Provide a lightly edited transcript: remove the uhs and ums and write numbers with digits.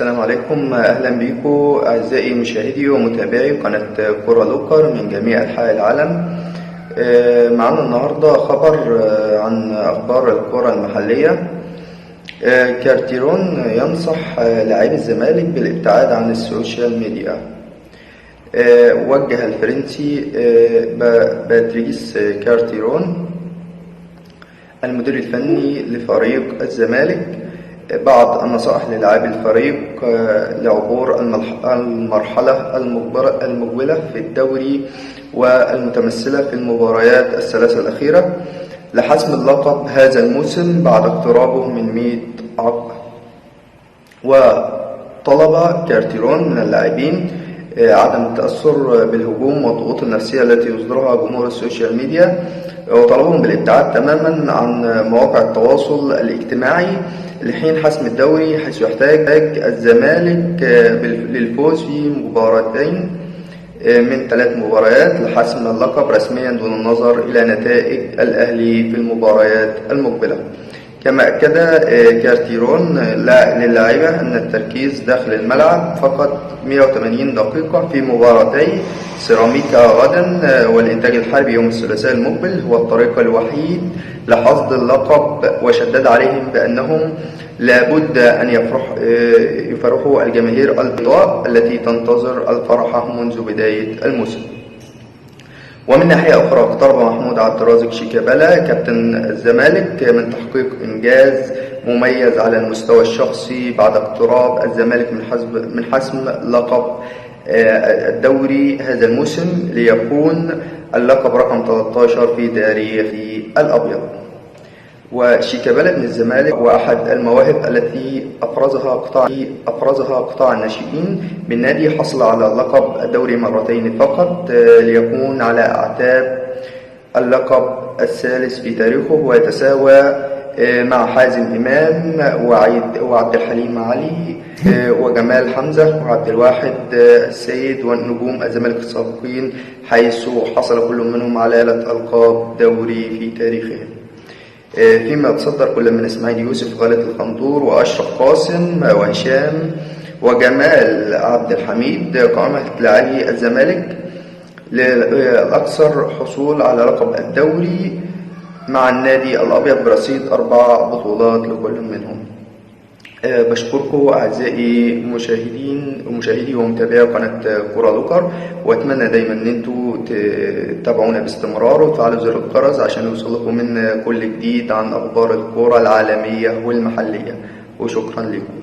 السلام عليكم، أهلا بكم أعزائي مشاهدي ومتابعي قناة كرة لوكر من جميع أنحاء العالم. معنا النهاردة خبر عن أخبار الكرة المحلية. كارتيرون ينصح لاعبي الزمالك بالابتعاد عن السوشيال ميديا. وجه الفرنسي باتريس كارتيرون المدير الفني لفريق الزمالك بعض النصائح للاعبي الفريق لعبور المرحلة المقبلة في الدوري والمتمثلة في المباريات الثلاثة الأخيرة لحسم اللقب هذا الموسم بعد اقترابه من 100 عقبة. وطلب كارتيرون من اللاعبين عدم التأثر بالهجوم والضغوط النفسية التي يصدرها جمهور السوشيال ميديا، وطلبهم بالابتعاد تماما عن مواقع التواصل الاجتماعي لحين حسم الدوري، حيث يحتاج الزمالك للفوز في مباراتين من 3 مباريات لحسم اللقب رسميا دون النظر إلى نتائج الأهلي في المباريات المقبلة. كما أكد كارتيرون للاعيبة أن التركيز داخل الملعب فقط 180 دقيقة في مباراتي سيراميكا غدا والإنتاج الحربي يوم الثلاثاء المقبل هو الطريق الوحيد لحصد اللقب، وشدد عليهم بأنهم لابد أن يفرحوا الجماهير البيضاء التي تنتظر الفرحة منذ بداية الموسم. ومن ناحية أخرى اقترب محمود عبد الرازق شيكابالا كابتن الزمالك من تحقيق إنجاز مميز على المستوى الشخصي بعد اقتراب الزمالك من حسم لقب الدوري هذا الموسم ليكون اللقب رقم 13 في تاريخ الأبيض. وشيكابالا من الزمالك وأحد المواهب التي أفرزها قطاع الناشئين بالنادي، حصل على لقب الدوري مرتين فقط ليكون على أعتاب اللقب الثالث في تاريخه، ويتساوى مع حازم إمام وعبد الحليم علي وجمال حمزة وعبد الواحد السيد ونجوم الزمالك السابقين، حيث حصل كل منهم على 3 ألقاب دوري في تاريخهم. فيما يتصدر كل من اسماعيل يوسف غالة الخنطور وأشرف قاسم وهشام وجمال عبد الحميد قائمة لاعبي الزمالك الأكثر حصول على لقب الدوري مع النادي الأبيض برصيد 4 بطولات لكل منهم. بشكركم أعزائي مشاهدي ومتابعي قناة كرة لوكر، وأتمنى دايما أن انتوا تتابعونا باستمرار وتفعلوا زر الجرس عشان يوصلكم من كل جديد عن أخبار الكرة العالمية والمحلية، وشكرا لكم.